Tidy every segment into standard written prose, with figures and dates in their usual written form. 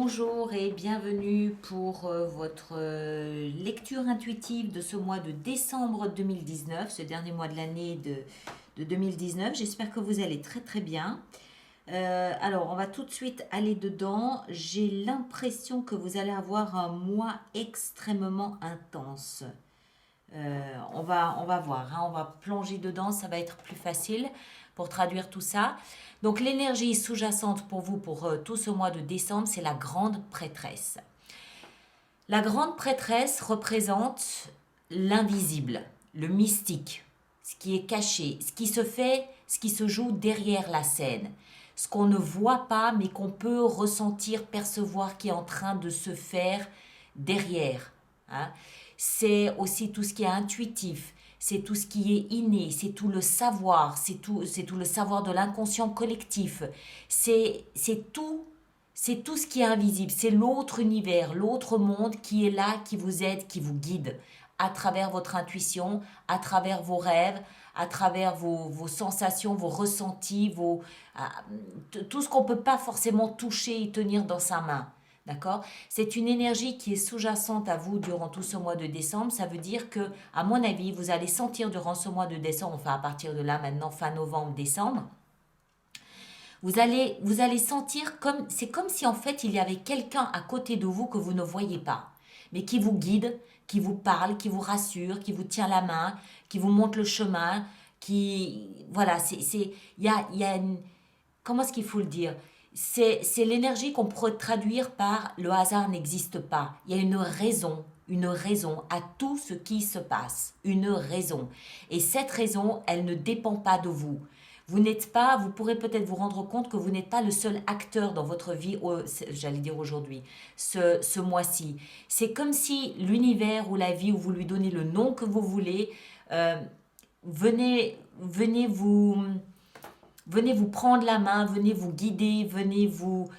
Bonjour et bienvenue pour votre lecture intuitive de ce mois de décembre 2019, ce dernier mois de l'année de 2019. J'espère que vous allez très très bien. Alors, on va tout de suite aller dedans. J'ai l'impression que vous allez avoir un mois extrêmement intense. On va voir, hein, on va plonger dedans, ça va être plus facile pour traduire tout ça. Donc l'énergie sous-jacente pour vous pour tout ce mois de décembre, c'est la grande prêtresse. La grande prêtresse représente l'invisible, le mystique, ce qui est caché, ce qui se fait, ce qui se joue derrière la scène, ce qu'on ne voit pas mais qu'on peut ressentir, percevoir qui est en train de se faire derrière, hein. C'est aussi tout ce qui est intuitif, c'est tout ce qui est inné, c'est tout le savoir, c'est tout le savoir de l'inconscient collectif, c'est tout, c'est tout ce qui est invisible, c'est l'autre univers, l'autre monde qui est là, qui vous aide, qui vous guide à travers votre intuition, à travers vos rêves, à travers vos sensations, vos ressentis, tout ce qu'on ne peut pas forcément toucher et tenir dans sa main. D'accord? C'est une énergie qui est sous-jacente à vous durant tout ce mois de décembre. Ça veut dire que, à mon avis, vous allez sentir durant ce mois de décembre, enfin à partir de là maintenant, fin novembre, décembre, vous allez sentir comme, c'est comme si en fait il y avait quelqu'un à côté de vous que vous ne voyez pas, mais qui vous guide, qui vous parle, qui vous rassure, qui vous tient la main, qui vous montre le chemin, voilà, il y a une, comment est-ce qu'il faut le dire? C'est l'énergie qu'on pourrait traduire par le hasard n'existe pas. Il y a une raison à tout ce qui se passe, une raison. Et cette raison, elle ne dépend pas de vous. Vous n'êtes pas, vous pourrez peut-être vous rendre compte que vous n'êtes pas le seul acteur dans votre vie, j'allais dire aujourd'hui, ce mois-ci. C'est comme si l'univers ou la vie, ou vous lui donnez le nom que vous voulez, euh, venez vous prendre la main, venez vous guider, venez vous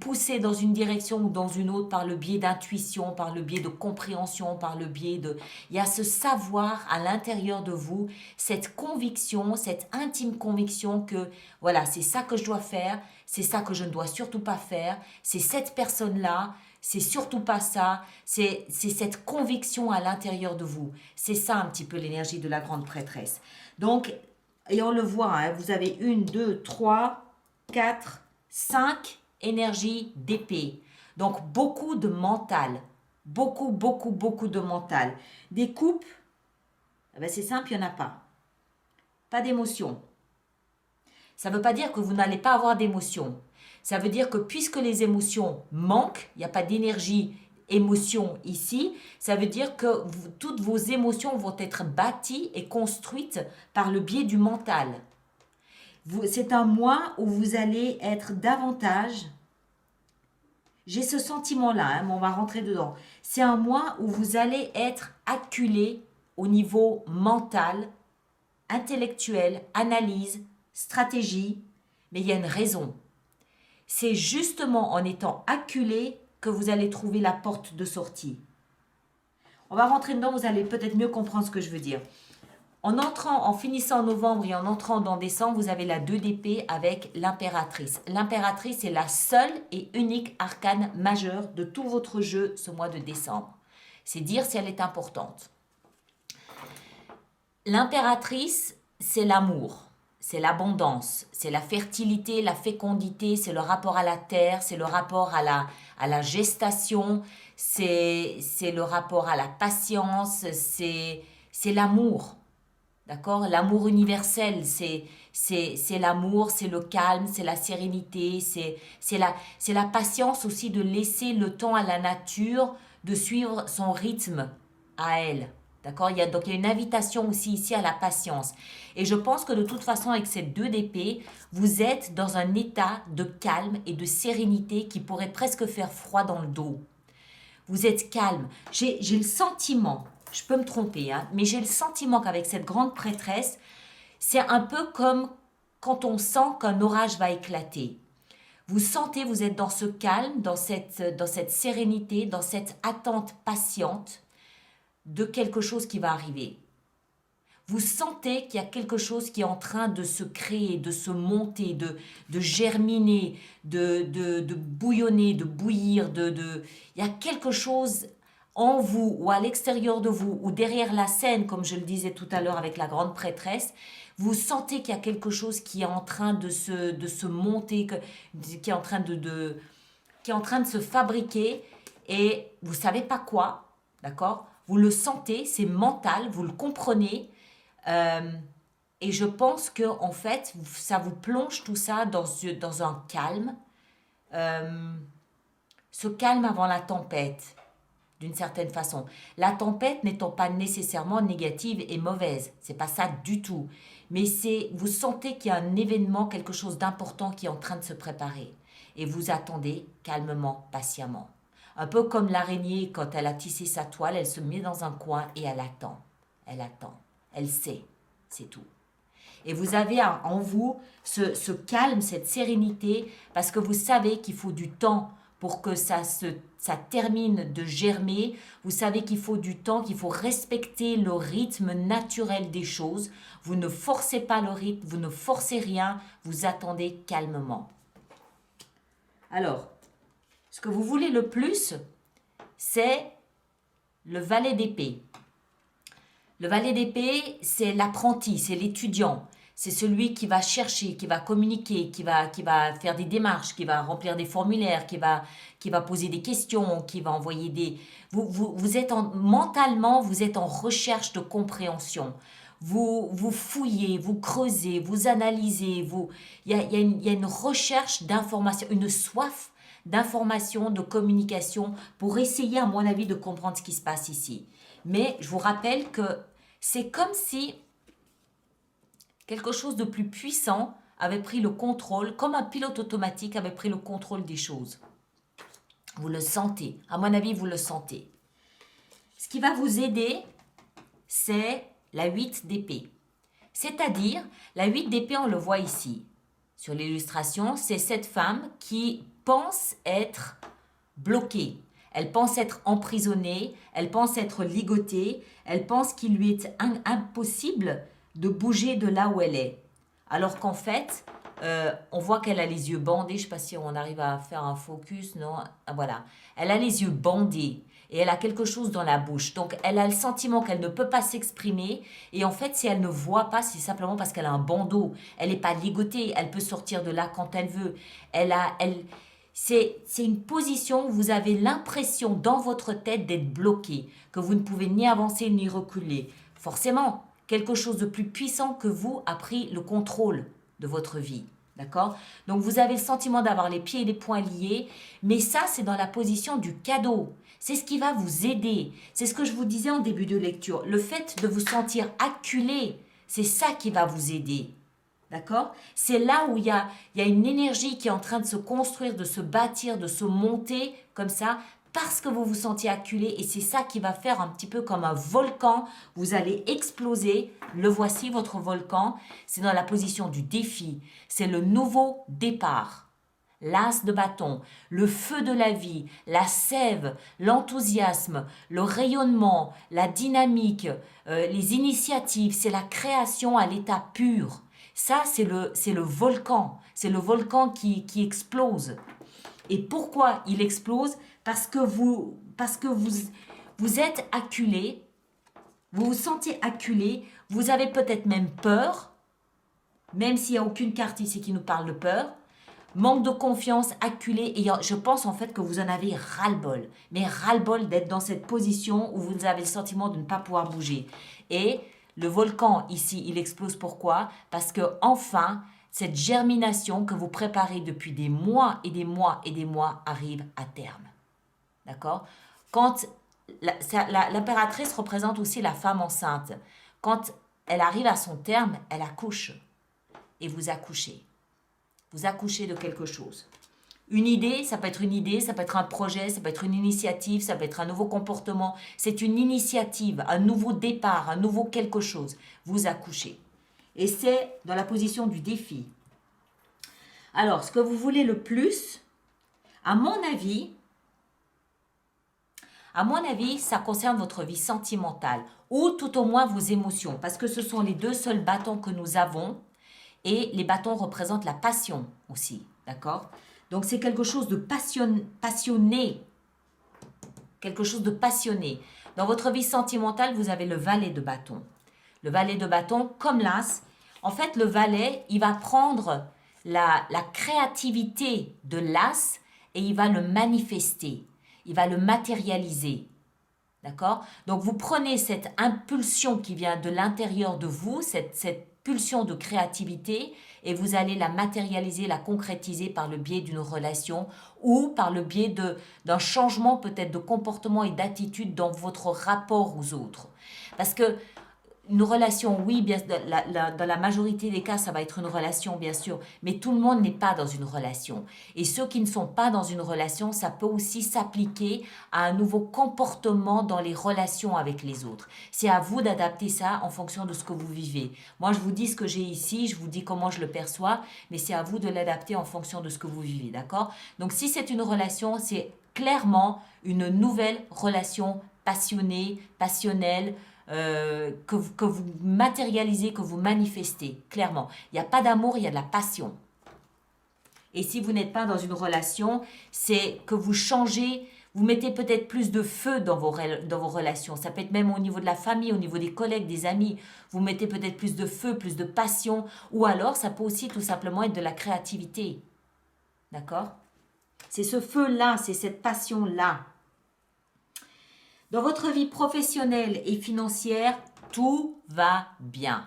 pousser dans une direction ou dans une autre par le biais d'intuition, par le biais de compréhension, par le biais de... Il y a ce savoir à l'intérieur de vous, cette conviction, cette intime conviction que voilà, c'est ça que je dois faire, c'est ça que je ne dois surtout pas faire, c'est cette personne-là, c'est surtout pas ça, c'est cette conviction à l'intérieur de vous. C'est ça un petit peu l'énergie de la grande prêtresse. Donc, et on le voit, hein, vous avez une, deux, trois, quatre, cinq énergies d'épée. Donc beaucoup de mental. Beaucoup, beaucoup, beaucoup de mental. Des coupes, eh ben c'est simple, il n'y en a pas. Pas d'émotion. Ça ne veut pas dire que vous n'allez pas avoir d'émotion. Ça veut dire que puisque les émotions manquent, il n'y a pas d'énergie, émotion ici, ça veut dire que toutes vos émotions vont être bâties et construites par le biais du mental. C'est un mois où vous allez être davantage, j'ai ce sentiment-là, hein, mais on va rentrer dedans. C'est un mois où vous allez être acculé au niveau mental, intellectuel, analyse, stratégie, mais il y a une raison. C'est justement en étant acculé que vous allez trouver la porte de sortie. On va rentrer dedans, vous allez peut-être mieux comprendre ce que je veux dire. En finissant novembre et en entrant dans décembre, vous avez la 2 d'épée avec l'impératrice. L'impératrice est la seule et unique arcane majeure de tout votre jeu ce mois de décembre. C'est dire si elle est importante. L'impératrice, c'est l'amour, c'est l'abondance, c'est la fertilité, la fécondité, c'est le rapport à la terre, c'est le rapport à la gestation, c'est le rapport à la patience, c'est l'amour. D'accord? L'amour universel, c'est l'amour, c'est le calme, c'est la sérénité, c'est la patience aussi de laisser le temps à la nature de suivre son rythme à elle. D'accord? Donc il y a une invitation aussi ici à la patience. Et je pense que de toute façon, avec ces 2 d'épée, vous êtes dans un état de calme et de sérénité qui pourrait presque faire froid dans le dos. Vous êtes calme. J'ai le sentiment, je peux me tromper, hein, mais j'ai le sentiment qu'avec cette grande prêtresse, c'est un peu comme quand on sent qu'un orage va éclater. Vous sentez, vous êtes dans ce calme, dans cette sérénité, dans cette attente patiente de quelque chose qui va arriver. Vous sentez qu'il y a quelque chose qui est en train de se créer, de se monter, de germiner, de bouillonner, de bouillir. Il y a quelque chose en vous ou à l'extérieur de vous ou derrière la scène, comme je le disais tout à l'heure avec la grande prêtresse. Vous sentez qu'il y a quelque chose qui est en train de se monter, qui est en train qui est en train de se fabriquer et vous savez pas quoi, d'accord? Vous le sentez, c'est mental, vous le comprenez. euh, et je pense que en fait, ça vous plonge tout ça dans un calme, euh, ce calme avant la tempête, d'une certaine façon. La tempête n'étant pas nécessairement négative et mauvaise, c'est pas ça du tout. Mais c'est, vous sentez qu'il y a un événement, quelque chose d'important qui est en train de se préparer. Et vous attendez calmement, patiemment. Un peu comme l'araignée, quand elle a tissé sa toile, elle se met dans un coin et elle attend. Elle attend. Elle sait. C'est tout. Et vous avez en vous ce calme, cette sérénité, parce que vous savez qu'il faut du temps pour que ça termine de germer. Vous savez qu'il faut du temps, qu'il faut respecter le rythme naturel des choses. Vous ne forcez pas le rythme, vous ne forcez rien, vous attendez calmement. Alors, ce que vous voulez le plus, c'est le valet d'épée. Le valet d'épée, c'est l'apprenti, c'est l'étudiant. C'est celui qui va chercher, qui va communiquer, qui va faire des démarches, qui va remplir des formulaires, qui va poser des questions, qui va envoyer des... Vous êtes mentalement, vous êtes en recherche de compréhension. Vous fouillez, vous creusez, vous analysez. Il y a une recherche d'information, une soif d'information, de communication pour essayer, à mon avis, de comprendre ce qui se passe ici. Mais je vous rappelle que c'est comme si quelque chose de plus puissant avait pris le contrôle, comme un pilote automatique avait pris le contrôle des choses. Vous le sentez, à mon avis, vous le sentez. Ce qui va vous aider, c'est la 8 d'épée. C'est-à-dire, la 8 d'épée, on le voit ici. Sur l'illustration, c'est cette femme qui pense être bloquée. Elle pense être emprisonnée, elle pense être ligotée, elle pense qu'il lui est impossible de bouger de là où elle est. Alors qu'en fait, on voit qu'elle a les yeux bandés. Je ne sais pas si on arrive à faire un focus, non? Ah, voilà. Elle a les yeux bandés et elle a quelque chose dans la bouche. Donc, elle a le sentiment qu'elle ne peut pas s'exprimer. Et en fait, si elle ne voit pas, c'est simplement parce qu'elle a un bandeau. Elle n'est pas ligotée. Elle peut sortir de là quand elle veut. C'est une position où vous avez l'impression dans votre tête d'être bloqué, que vous ne pouvez ni avancer ni reculer. Forcément, quelque chose de plus puissant que vous a pris le contrôle de votre vie. D'accord? Donc vous avez le sentiment d'avoir les pieds et les poings liés, mais ça c'est dans la position du cadeau. C'est ce qui va vous aider. C'est ce que je vous disais en début de lecture. Le fait de vous sentir acculé, c'est ça qui va vous aider. D'accord? C'est là où il y a une énergie qui est en train de se construire, de se bâtir, de se monter comme ça, parce que vous vous sentiez acculé et c'est ça qui va faire un petit peu comme un volcan. Vous allez exploser. Le voici, votre volcan. C'est dans la position du défi. C'est le nouveau départ. L'as de bâton, le feu de la vie, la sève, l'enthousiasme, le rayonnement, la dynamique, les initiatives, c'est la création à l'état pur. Ça, c'est le volcan. C'est le volcan qui explose. Et pourquoi il explose? Parce que vous êtes acculé, vous vous sentez acculé, vous avez peut-être même peur, même s'il n'y a aucune carte ici qui nous parle de peur, manque de confiance, acculé, et je pense en fait que vous en avez ras-le-bol, mais ras-le-bol d'être dans cette position où vous avez le sentiment de ne pas pouvoir bouger. Et le volcan ici, il explose pourquoi? Parce que enfin, cette germination que vous préparez depuis des mois et des mois et des mois arrive à terme. D'accord? Quand l'impératrice représente aussi la femme enceinte. Quand elle arrive à son terme, elle accouche. Et vous accouchez. Vous accouchez de quelque chose. Une idée, ça peut être une idée, ça peut être un projet, ça peut être une initiative, ça peut être un nouveau comportement. C'est une initiative, un nouveau départ, un nouveau quelque chose. Vous accouchez. Et c'est dans la position du défi. Alors, ce que vous voulez le plus, à mon avis, À mon avis, ça concerne votre vie sentimentale ou tout au moins vos émotions, parce que ce sont les deux seuls bâtons que nous avons et les bâtons représentent la passion aussi, d'accord? Donc c'est quelque chose de passionné, quelque chose de passionné. Dans votre vie sentimentale, vous avez le valet de bâton. Le valet de bâton, comme l'as, en fait, le valet, il va prendre la créativité de l'as et il va le manifester, il va le matérialiser. D'accord? Donc, vous prenez cette impulsion qui vient de l'intérieur de vous, cette pulsion de créativité, et vous allez la matérialiser, la concrétiser par le biais d'une relation ou par le biais d'un changement peut-être de comportement et d'attitude dans votre rapport aux autres. Parce que une relation, oui, bien, dans la majorité des cas, ça va être une relation, bien sûr, mais tout le monde n'est pas dans une relation. Et ceux qui ne sont pas dans une relation, ça peut aussi s'appliquer à un nouveau comportement dans les relations avec les autres. C'est à vous d'adapter ça en fonction de ce que vous vivez. Moi, je vous dis ce que j'ai ici, je vous dis comment je le perçois, mais c'est à vous de l'adapter en fonction de ce que vous vivez, d'accord? Donc, si c'est une relation, c'est clairement une nouvelle relation passionnée, passionnelle, que vous matérialisez, que vous manifestez, clairement. Il n'y a pas d'amour, il y a de la passion. Et si vous n'êtes pas dans une relation, c'est que vous changez, vous mettez peut-être plus de feu dans vos relations. Ça peut être même au niveau de la famille, au niveau des collègues, des amis. Vous mettez peut-être plus de feu, plus de passion. Ou alors, ça peut aussi tout simplement être de la créativité. D'accord? C'est ce feu-là, c'est cette passion-là. Dans votre vie professionnelle et financière, tout va bien.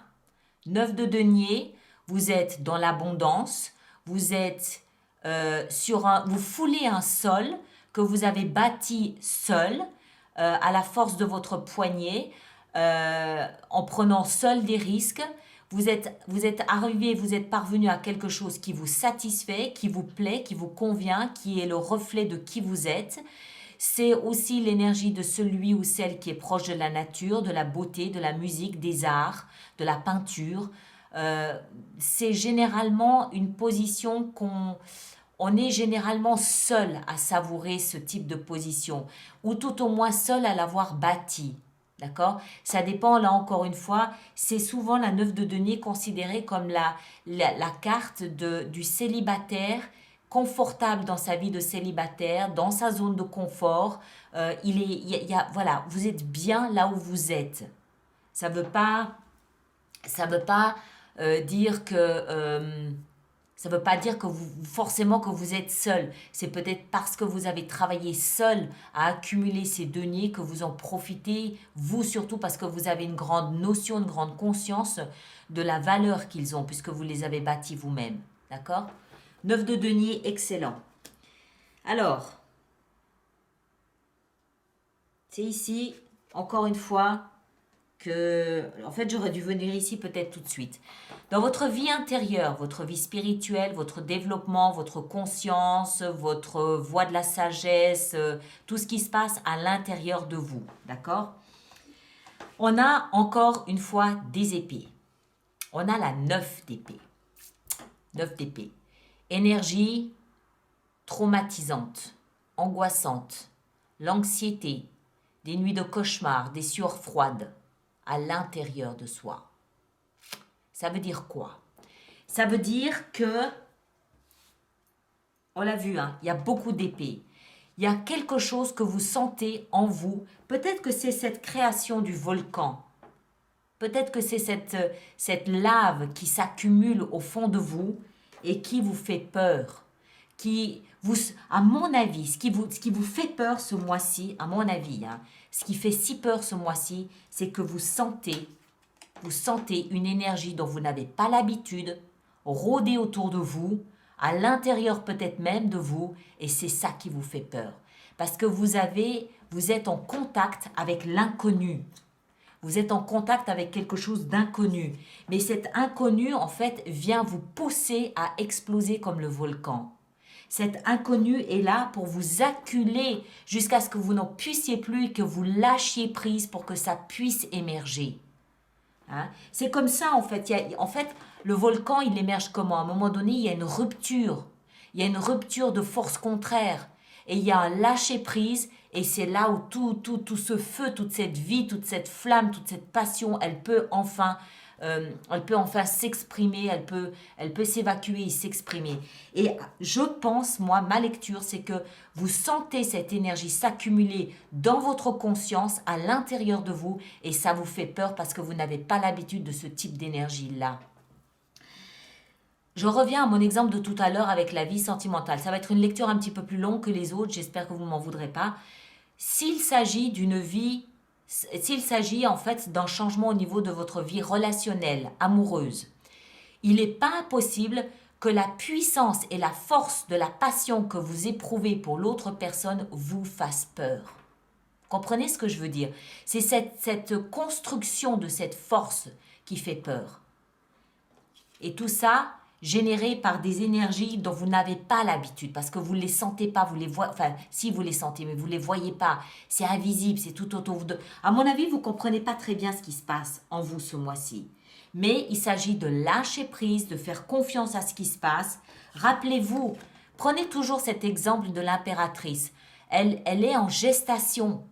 9 de denier, vous êtes dans l'abondance, vous êtes vous foulez un sol que vous avez bâti seul à la force de votre poignet, en prenant seul des risques. Vous êtes arrivé, vous êtes parvenu à quelque chose qui vous satisfait, qui vous plaît, qui vous convient, qui est le reflet de qui vous êtes. C'est aussi l'énergie de celui ou celle qui est proche de la nature, de la beauté, de la musique, des arts, de la peinture. C'est généralement une position on est généralement seul à savourer ce type de position, ou tout au moins seul à l'avoir bâti. D'accord? Ça dépend, là encore une fois, c'est souvent la 9 de denier considérée comme la carte du célibataire confortable dans sa vie de célibataire, dans sa zone de confort. Voilà, vous êtes bien là où vous êtes. Ça veut pas dire que ça veut pas dire que forcément que vous êtes seul. C'est peut-être parce que vous avez travaillé seul à accumuler ces deniers que vous en profitez, vous surtout parce que vous avez une grande notion, une grande conscience de la valeur qu'ils ont puisque vous les avez bâtis vous-même. D'accord? 9 de denier, excellent. Alors, c'est ici, encore une fois, que... En fait, j'aurais dû venir ici peut-être tout de suite. Dans votre vie intérieure, votre vie spirituelle, votre développement, votre conscience, votre voie de la sagesse, tout ce qui se passe à l'intérieur de vous, d'accord? On a encore une fois des épées. On a la 9 d'épée. 9 d'épée. Énergie traumatisante, angoissante, l'anxiété, des nuits de cauchemar, des sueurs froides à l'intérieur de soi. Ça veut dire quoi? Ça veut dire que, on l'a vu, hein, il y a beaucoup d'épées. Il y a quelque chose que vous sentez en vous. Peut-être que c'est cette création du volcan. Peut-être que c'est cette lave qui s'accumule au fond de vous et qui vous fait peur. À mon avis, ce qui vous fait peur ce mois-ci, à mon avis, hein, ce qui fait si peur ce mois-ci, c'est que vous sentez une énergie dont vous n'avez pas l'habitude rôder autour de vous, à l'intérieur peut-être même de vous, et c'est ça qui vous fait peur. Parce que vous êtes en contact avec l'inconnu. Vous êtes en contact avec quelque chose d'inconnu. Mais cet inconnu, en fait, vient vous pousser à exploser comme le volcan. Cet inconnu est là pour vous acculer jusqu'à ce que vous n'en puissiez plus et que vous lâchiez prise pour que ça puisse émerger. Hein? C'est comme ça, en fait. En fait, le volcan, il émerge comment? À un moment donné, il y a une rupture. Il y a une rupture de force contraire. Et il y a un lâcher-prise Et c'est là où tout ce feu, toute cette vie, toute cette flamme, toute cette passion, elle peut enfin s'exprimer, elle peut s'évacuer et s'exprimer. Et je pense, moi, ma lecture, c'est que vous sentez cette énergie s'accumuler dans votre conscience, à l'intérieur de vous, et ça vous fait peur parce que vous n'avez pas l'habitude de ce type d'énergie-là. Je reviens à mon exemple de tout à l'heure avec la vie sentimentale. Ça va être une lecture un petit peu plus longue que les autres, j'espère que vous ne m'en voudrez pas. S'il s'agit d'une vie, s'il s'agit en fait d'un changement au niveau de votre vie relationnelle, amoureuse, il n'est pas impossible que la puissance et la force de la passion que vous éprouvez pour l'autre personne vous fasse peur. Comprenez ce que je veux dire? C'est cette construction de cette force qui fait peur. Et tout ça généré par des énergies dont vous n'avez pas l'habitude, parce que vous ne les sentez pas, vous les voyez, enfin, si vous les sentez, mais vous ne les voyez pas, c'est invisible, c'est tout autour de... À mon avis, vous ne comprenez pas très bien ce qui se passe en vous ce mois-ci. Mais il s'agit de lâcher prise, de faire confiance à ce qui se passe. Rappelez-vous, prenez toujours cet exemple de l'impératrice. Elle est en gestation.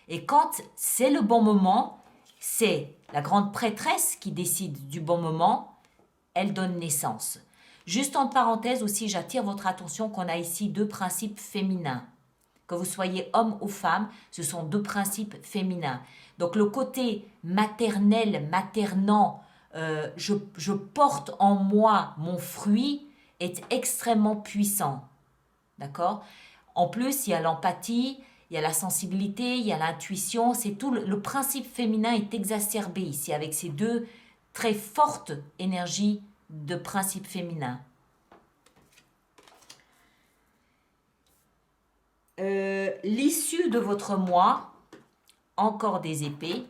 Et quand c'est le bon moment, c'est la grande prêtresse qui décide du bon moment, elle donne naissance. Juste en parenthèse aussi, j'attire votre attention qu'on a ici deux principes féminins. Que vous soyez homme ou femme, ce sont deux principes féminins. Donc le côté maternel, maternant, je porte en moi mon fruit, est extrêmement puissant. D'accord? En plus, il y a l'empathie, il y a la sensibilité, il y a l'intuition. C'est tout le principe féminin est exacerbé ici avec ces deux très forte énergie de principe féminin. L'issue de votre mois, encore des épées,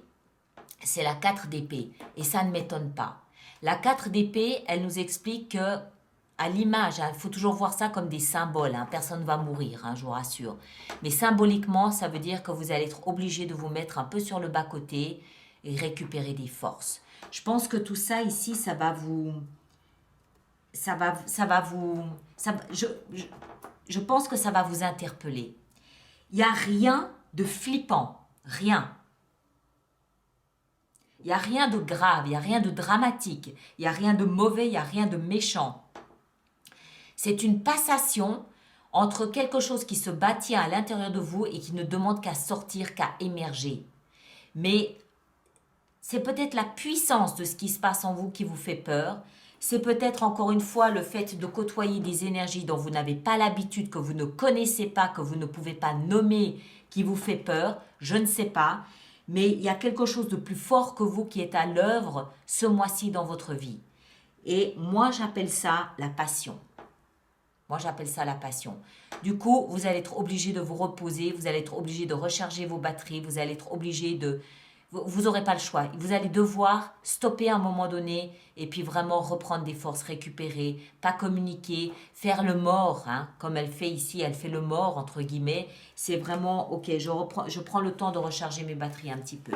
c'est la 4 d'épée. Et ça ne m'étonne pas. La 4 d'épée, elle nous explique que, à l'image, il faut toujours voir ça comme des symboles. Personne ne va mourir, je vous rassure. Mais symboliquement, ça veut dire que vous allez être obligé de vous mettre un peu sur le bas-côté et récupérer des forces. Je pense que tout ça ici, ça va vous... Je pense que ça va vous interpeller. Il n'y a rien de flippant, rien. Il n'y a rien de grave, il n'y a rien de dramatique, il n'y a rien de mauvais, il n'y a rien de méchant. C'est une passation entre quelque chose qui se bâtit à l'intérieur de vous et qui ne demande qu'à sortir, qu'à émerger. Mais c'est peut-être la puissance de ce qui se passe en vous qui vous fait peur. C'est peut-être encore une fois le fait de côtoyer des énergies dont vous n'avez pas l'habitude, que vous ne connaissez pas, que vous ne pouvez pas nommer, qui vous fait peur. Je ne sais pas. Mais il y a quelque chose de plus fort que vous qui est à l'œuvre ce mois-ci dans votre vie. Et moi, j'appelle ça la passion. Moi, j'appelle ça la passion. Du coup, vous allez être obligé de vous reposer, vous allez être obligé de recharger vos batteries, vous allez être obligé de... Vous n'aurez pas le choix. Vous allez devoir stopper à un moment donné et puis vraiment reprendre des forces, récupérer, pas communiquer, faire le mort, comme elle fait ici, elle fait le mort, entre guillemets. C'est vraiment, ok, je prends le temps de recharger mes batteries un petit peu.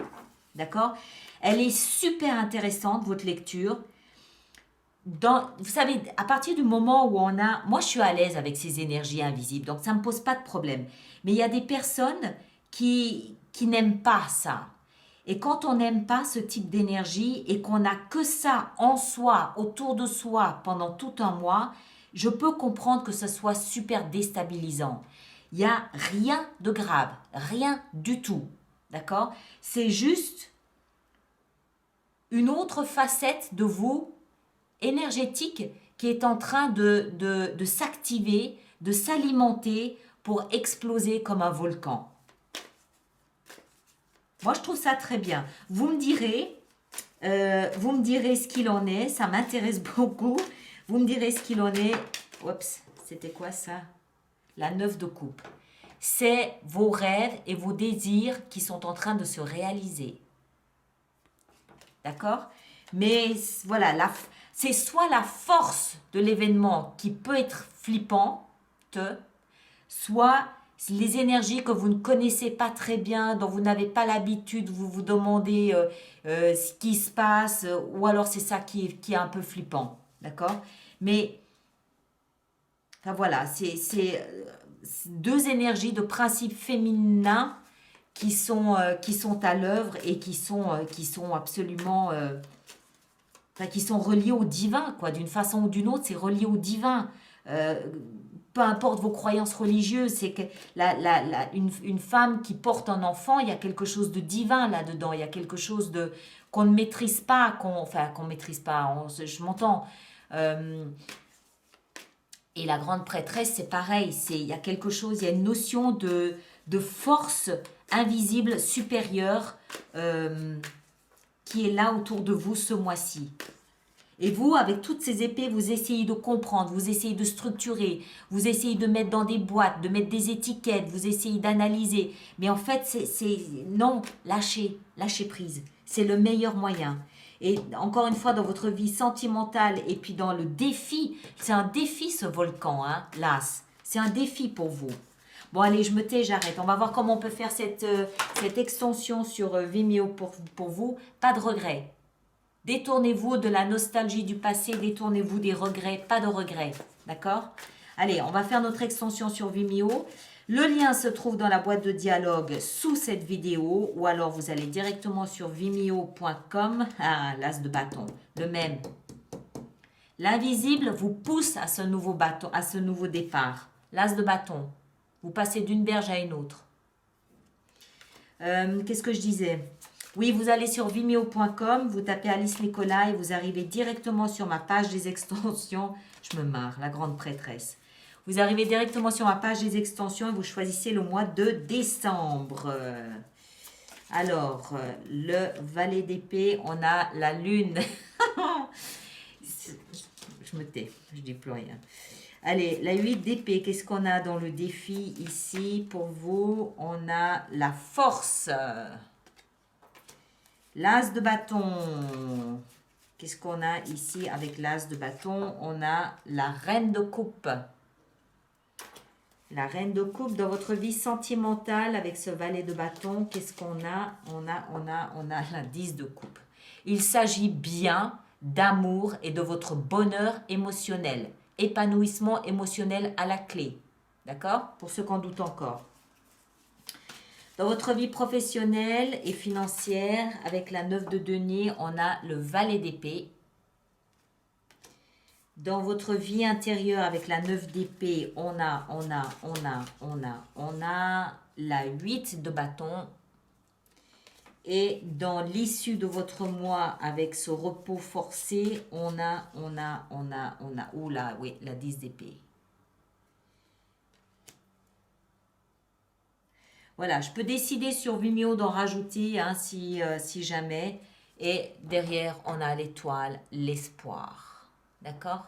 D'accord? Elle est super intéressante, votre lecture. Vous savez, à partir du moment où on a... Moi, je suis à l'aise avec ces énergies invisibles, donc ça ne me pose pas de problème. Mais il y a des personnes qui n'aiment pas ça. Et quand on n'aime pas ce type d'énergie et qu'on n'a que ça en soi, autour de soi, pendant tout un mois, je peux comprendre que ce soit super déstabilisant. Il n'y a rien de grave, rien du tout. D'accord? C'est juste une autre facette de vous, énergétique, qui est en train de s'activer, de s'alimenter pour exploser comme un volcan. Moi, je trouve ça très bien. Vous me direz ce qu'il en est. Ça m'intéresse beaucoup. Vous me direz ce qu'il en est. Oups, c'était quoi ça? La 9 de coupe. C'est vos rêves et vos désirs qui sont en train de se réaliser. D'accord? Mais voilà, c'est soit la force de l'événement qui peut être flippante, soit les énergies que vous ne connaissez pas très bien, dont vous n'avez pas l'habitude, vous vous demandez ce qui se passe, ou alors c'est ça qui est un peu flippant, d'accord? Mais, enfin voilà, deux énergies de principes féminins qui sont à l'œuvre et qui sont absolument, enfin, qui sont reliés au divin, quoi. D'une façon ou d'une autre, c'est relié au divin. Euh, Peu importe vos croyances religieuses, c'est que une femme qui porte un enfant, il y a quelque chose de divin là-dedans, il y a quelque chose de qu'on ne maîtrise pas, qu'on maîtrise pas, je m'entends. Euh, et la grande prêtresse, c'est pareil, il y a quelque chose, il y a une notion de force invisible, supérieure, qui est là autour de vous ce mois-ci. Et vous, avec toutes ces épées, vous essayez de comprendre, vous essayez de structurer, vous essayez de mettre dans des boîtes, de mettre des étiquettes, vous essayez d'analyser. Mais en fait, non, lâchez prise. C'est le meilleur moyen. Et encore une fois, dans votre vie sentimentale et puis dans le défi, c'est un défi ce volcan, hein, l'As. C'est un défi pour vous. Bon, allez, je me tais, j'arrête. On va voir comment on peut faire cette extension sur Vimeo pour vous. Pas de regret. Détournez-vous de la nostalgie du passé, détournez-vous des regrets, pas de regrets. D'accord? Allez, on va faire notre extension sur Vimeo. Le lien se trouve dans la boîte de dialogue sous cette vidéo ou alors vous allez directement sur vimeo.com. Ah, l'as de bâton, le même. L'invisible vous pousse à ce nouveau bâton, à ce nouveau départ. L'as de bâton. Vous passez d'une berge à une autre. Qu'est-ce que je disais? Oui, vous allez sur vimeo.com, vous tapez Alice Nicolas et vous arrivez directement sur ma page des extensions. Je me marre, la grande prêtresse. Vous arrivez directement sur ma page des extensions et vous choisissez le mois de décembre. Alors, le valet d'épée, on a la lune. Je me tais, je dis plus rien. Allez, la 8 d'épée, qu'est-ce qu'on a dans le défi ici pour vous? On a la force. L'as de bâton. Qu'est-ce qu'on a ici avec l'as de bâton? On a la reine de coupe. La reine de coupe dans votre vie sentimentale avec ce valet de bâton. Qu'est-ce qu'on a? On a la 10 de coupe. Il s'agit bien d'amour et de votre bonheur émotionnel. Épanouissement émotionnel à la clé. D'accord? Pour ceux qui en doutent encore. Dans votre vie professionnelle et financière, avec la 9 de denier, on a le valet d'épée. Dans votre vie intérieure, avec la 9 d'épée, on a la 8 de bâton. Et dans l'issue de votre mois, avec ce repos forcé, on a, oula, oui, la 10 d'épée. Voilà, je peux décider sur Vimeo d'en rajouter hein, si jamais. Et derrière, on a l'étoile, l'espoir. D'accord?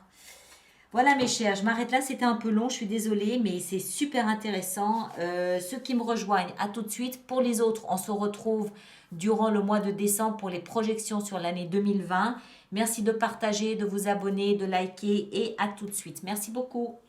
Voilà mes chers, je m'arrête là, c'était un peu long, je suis désolée, mais c'est super intéressant. Ceux qui me rejoignent, à tout de suite. Pour les autres, on se retrouve durant le mois de décembre pour les projections sur l'année 2020. Merci de partager, de vous abonner, de liker et à tout de suite. Merci beaucoup.